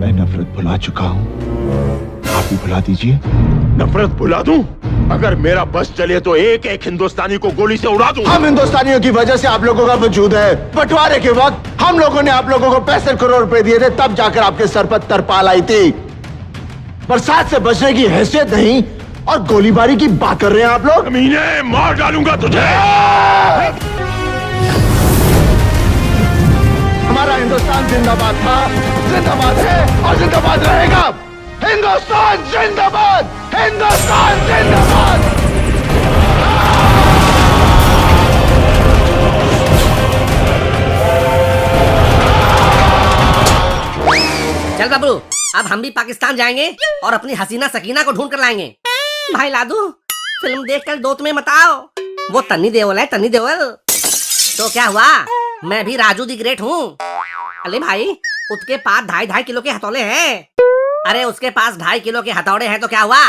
मैं नफरत भुला चुका हूँ, आप भी भुला दीजिए। नफरत भुला दूं? अगर मेरा बस चले तो एक एक हिंदुस्तानी को गोली से उड़ा दूं। हम हिंदुस्तानियों की वजह से आप लोगों का वजूद है। बंटवारे के वक्त हम लोगों ने आप लोगों को 65 करोड़ रुपए दिए थे, तब जाकर आपके सर पर तरपाल आई थी। बरसात से बचने की हैसियत नहीं और गोलीबारी की बात कर रहे हैं आप लोग। कमीने, मार डालूंगा तुझे। हमारा हिंदुस्तान जिंदाबाद था, जिंदाबाद है और जिंदाबाद रहेगा। हिंदुस्तान जिंदाबाद, हिंदुस्तान जिंदाबाद। चल बबलू, अब हम भी पाकिस्तान जाएंगे और अपनी हसीना सकीना को ढूंढ कर लाएंगे। भाई लादू, फिल्म देखकर दो तुम्हें बताओ, वो तन्नी देओल है, तन्नी देओल। तो क्या हुआ, मैं भी राजू दी ग्रेट हूँ। अरे भाई, उसके पास 2.5 किलो के हथौड़े हैं। अरे उसके पास 2.5 किलो के हथौड़े हैं तो क्या हुआ,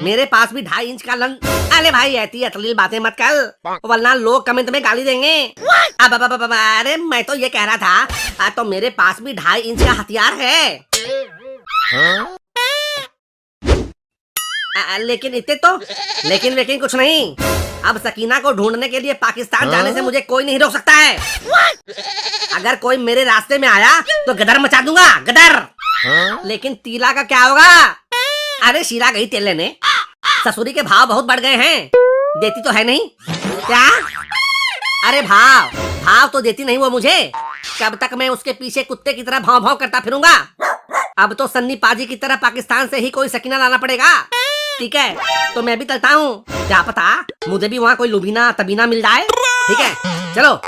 मेरे पास भी 2.5 इंच का लन। अरे भाई, ऐसी अश्लील बातें मत कर, वरना लोग कमेंट में गाली देंगे। अब अरे मैं तो ये कह रहा था, तो मेरे पास भी 2.5 इंच का हथियार है। लेकिन इतने तो लेकिन कुछ नहीं। अब सकीना को ढूंढने के लिए पाकिस्तान जाने से मुझे कोई नहीं रोक सकता है। अगर कोई मेरे रास्ते में आया तो गदर मचा दूंगा, गदर। लेकिन तीला का क्या होगा? अरे शीला गई तेल लेने, ससुरी के भाव बहुत बढ़ गए हैं, देती तो है नहीं क्या? अरे भाव तो देती नहीं वो मुझे। कब तक मैं उसके पीछे कुत्ते की तरह भाव भाव करता फिरूंगा? अब तो सन्नी पाजी की तरह पाकिस्तान से ही कोई सकीना लाना पड़ेगा। ठीक है, तो मैं भी चलता हूँ, क्या पता मुझे भी वहाँ कोई लुबीना तबीना मिल जाए। ठीक है, चलो।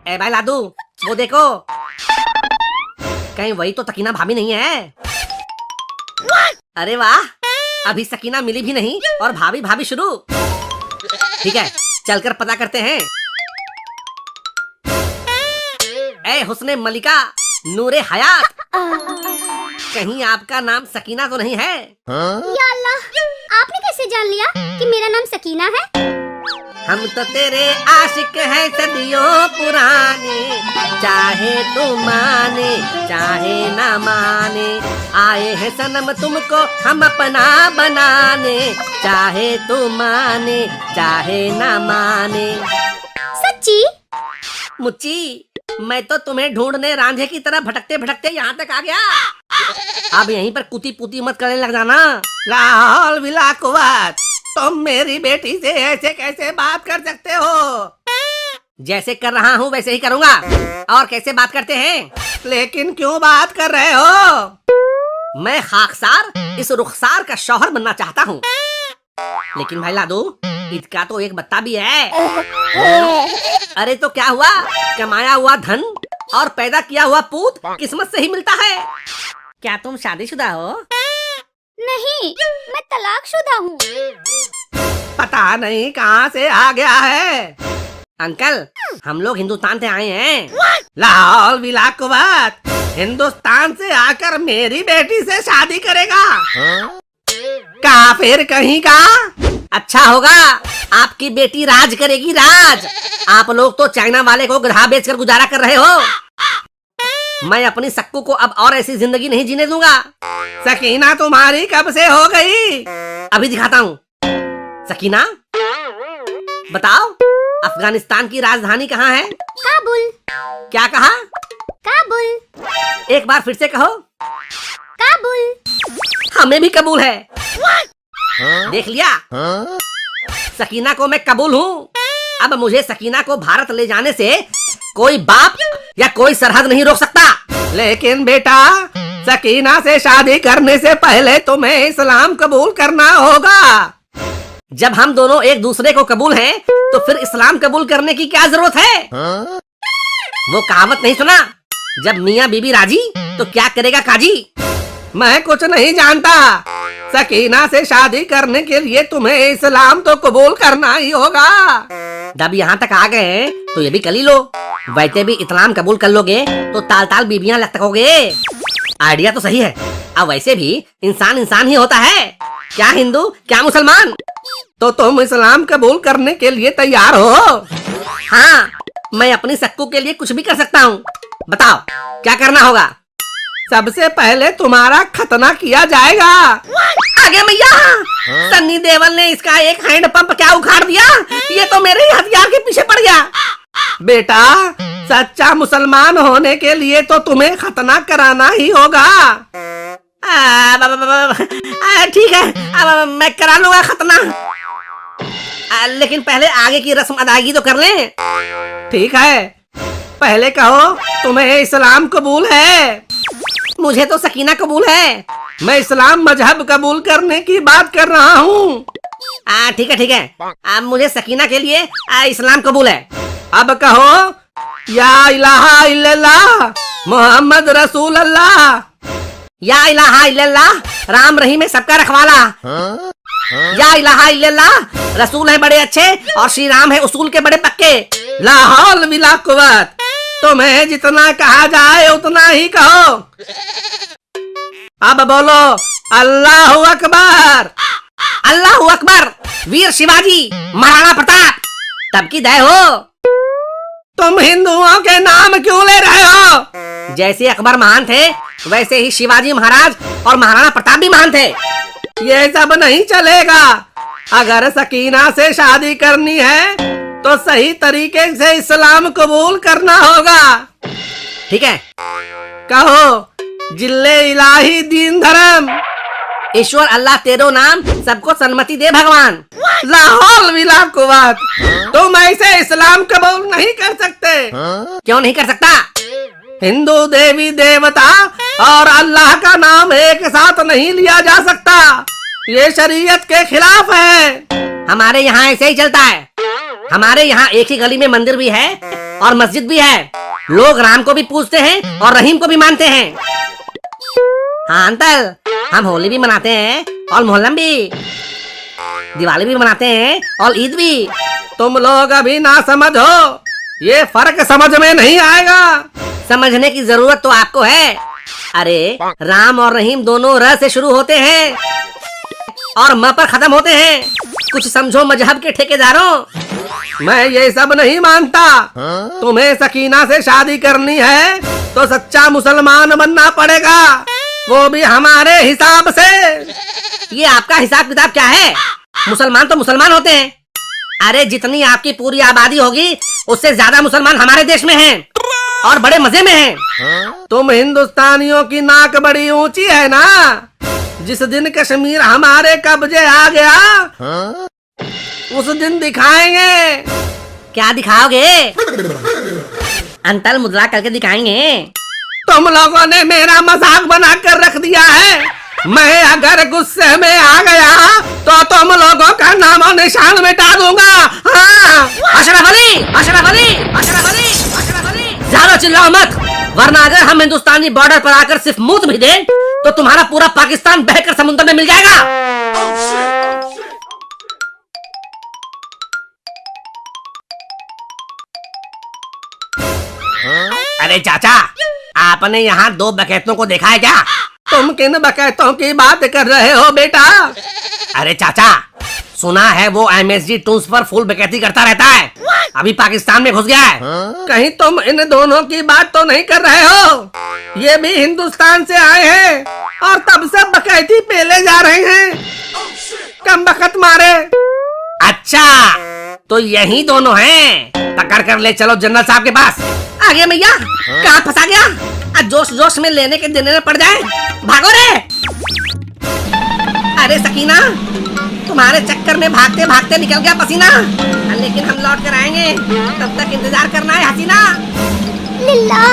ए भाई लादू, वो देखो, कहीं वही तो सकीना भाभी नहीं है? अरे वाह, अभी सकीना मिली भी नहीं और भाभी भाभी शुरू। ठीक है, चलकर पता करते हैं। ए हुस्ने मलिका, नूरे हयात, कहीं आपका नाम सकीना तो नहीं है? या अल्लाह, आपने कैसे जान लिया कि मेरा नाम सकीना है? हम तो तेरे आशिक हैं सदियों पुराने, चाहे तू माने चाहे ना माने, आए हैं सनम तुमको हम अपना बनाने, चाहे तू माने चाहे ना माने। सच्ची? मुच्ची, मैं तो तुम्हें ढूंढने रांझे की तरह भटकते भटकते यहाँ तक आ गया। अब यहीं पर कुती पुती मत करने लग जाना। लाहौल विलाकुवत, तुम मेरी बेटी से ऐसे कैसे बात कर सकते हो? जैसे कर रहा हूँ वैसे ही करूँगा। और कैसे बात करते हैं? लेकिन क्यों बात कर रहे हो? मैं खाकसार इस रुखसार का शौहर बनना चाहता हूँ। लेकिन भाई लादू, इसका तो एक बत्ता भी है। अरे तो क्या हुआ, कमाया हुआ धन और पैदा किया हुआ पूत किस्मत से ही मिलता है। क्या तुम शादीशुदा हो? नहीं, मैं तलाकशुदा हूँ। पता नहीं कहाँ से आ गया है। अंकल, हम लोग हिंदुस्तान से आए हैं। लाहौल विलाकुवत, हिंदुस्तान से आकर मेरी बेटी से शादी करेगा? काफिर कहीं का। अच्छा होगा, आपकी बेटी राज करेगी, राज। आप लोग तो चाइना वाले को गधा बेचकर गुजारा कर रहे हो। मैं अपनी सक्कू को अब और ऐसी जिंदगी नहीं जीने दूंगा। सकीना तुम्हारी कब से हो गई? अभी दिखाता हूँ। सकीना, बताओ, अफगानिस्तान की राजधानी कहाँ है? काबुल। क्या कहा? काबुल। एक बार फिर से कहो। काबुल। हमें भी कबूल है। देख लिया, सकीना को मैं कबूल हूँ। अब मुझे सकीना को भारत ले जाने से कोई बाप या कोई सरहद नहीं रोक सकता। लेकिन बेटा, सकीना से शादी करने से पहले तुम्हें इस्लाम कबूल करना होगा। जब हम दोनों एक दूसरे को कबूल हैं, तो फिर इस्लाम कबूल करने की क्या जरूरत है? वो कहावत नहीं सुना, जब मियाँ बीबी राजी तो क्या करेगा काजी? मैं कुछ नहीं जानता। सकीना से शादी करने के लिए तुम्हें इस्लाम तो कबूल करना ही होगा। जब यहाँ तक आ गए तो तो ये भी कर ही लो। वैसे भी इस्लाम कबूल कर लोगे तो ताल ताल बीबियां लटकोगे। आइडिया तो सही है। अब वैसे भी इंसान इंसान ही होता है, क्या हिंदू क्या मुसलमान। तो तुम इस्लाम कबूल करने के लिए तैयार हो? हाँ, मैं अपनी सक्कू के लिए कुछ भी कर सकता हूँ। बताओ क्या करना होगा? सबसे पहले तुम्हारा खतना किया जाएगा। आगे मैया, सन्नी देओल ने इसका एक हैंड पंप क्या उखाड़ दिया, ये तो मेरे ही हथियार के पीछे पड़ गया। बेटा, सच्चा मुसलमान होने के लिए तो तुम्हें खतना कराना ही होगा। ठीक है, अब मैं करा लूंगा खतना, लेकिन पहले आगे की रस्म अदायगी तो कर लें। ठीक है, पहले कहो तुम्हें इस्लाम कबूल है? मुझे तो सकीना कबूल है। मैं इस्लाम मजहब कबूल करने की बात कर रहा हूँ। ठीक है ठीक है, अब मुझे सकीना के लिए इस्लाम कबूल है। अब कहो या इलाहा इल्लल्लाह मोहम्मद रसूल अल्लाह। या इलाहा इल्लल्लाह राम रहीम है सबका रखवाला। या इलाहा इल्लल्लाह रसूल है बड़े अच्छे और श्री राम है उसूल के बड़े पक्के। ला हौल बिला कुव्वत, तुम्हें जितना कहा जाए उतना ही कहो। अब बोलो अल्लाहू अकबर। अल्लाहू अकबर। वीर शिवाजी महाराणा प्रताप, तब की दया हो। तुम हिंदुओं के नाम क्यों ले रहे हो? जैसे अकबर महान थे वैसे ही शिवाजी महाराज और महाराणा प्रताप भी महान थे। ये सब नहीं चलेगा। अगर सकीना से शादी करनी है तो सही तरीके से इस्लाम कबूल करना होगा। ठीक है, कहो जिल्ले इलाही दीन धर्म। ईश्वर अल्लाह तेरो नाम सबको सन्मति दे भगवान। लाहौल विला कुव्वत, तुम ऐसे इस्लाम कबूल नहीं कर सकते। क्यों नहीं कर सकता? हिंदू देवी देवता और अल्लाह का नाम एक साथ नहीं लिया जा सकता, ये शरीयत के खिलाफ है। हमारे यहाँ ऐसे ही चलता है। हमारे यहाँ एक ही गली में मंदिर भी है और मस्जिद भी है। लोग राम को भी पूजते हैं और रहीम को भी मानते हैं। हाँ अंकल, हम होली भी मनाते हैं और मोहल्लम भी, दिवाली भी मनाते हैं और ईद भी। तुम लोग अभी ना समझो, ये फर्क समझ में नहीं आएगा। समझने की जरूरत तो आपको है। अरे राम और रहीम दोनों र से शुरू होते हैं और म पर खत्म होते हैं। कुछ समझो मजहब के ठेकेदारों। मैं ये सब नहीं मानता। तुम्हें सकीना से शादी करनी है तो सच्चा मुसलमान बनना पड़ेगा, वो भी हमारे हिसाब से। ये आपका हिसाब किताब क्या है? मुसलमान तो मुसलमान होते हैं। अरे जितनी आपकी पूरी आबादी होगी उससे ज्यादा मुसलमान हमारे देश में हैं और बड़े मजे में हैं। तुम हिंदुस्तानियों की नाक बड़ी ऊंची है ना। जिस दिन कश्मीर हमारे कब्जे आ गया उस दिन दिखाएंगे। क्या दिखाओगे? अंतल मुद्रा करके दिखाएंगे। तुम लोगों ने मेरा मजाक बना कर रख दिया है। मैं अगर गुस्से में आ गया तो तुम लोगों का नामो निशान मिटा दूंगा। हाँ। अशरफ अली, अशरफ अली, अशरफ अली, अशरफ अली। ज्यादा चिल्लाओ मत, वरना अगर हम हिंदुस्तानी बॉर्डर पर आकर सिर्फ मूत भी दें तो तुम्हारा पूरा पाकिस्तान बहकर समुद्र में मिल जाएगा। अरे चाचा, आपने यहाँ 2 डकैतों को देखा है क्या? तुम किन डकैतों की बात कर रहे हो बेटा? अरे चाचा, सुना है वो MSG टूल्स पर फुल डकैती करता रहता है, अभी पाकिस्तान में घुस गया है। कहीं तुम इन दोनों की बात तो नहीं कर रहे हो? ये भी हिंदुस्तान से आए हैं और तब से डकैती पेले जा रहे हैं। कम बखत मारे। अच्छा, तो यही दोनों हैं। पकड़ कर ले चलो जनरल साहब के पास। आगे मैया, कहाँ फंसा गया? जोश जोश में लेने के देने में पड़ जाए। भागो रे। अरे सकीना, तुम्हारे चक्कर में भागते भागते निकल गया पसीना। लेकिन हम लौट कर आएंगे, तब तक इंतजार करना है हसीना। लिल्लाह।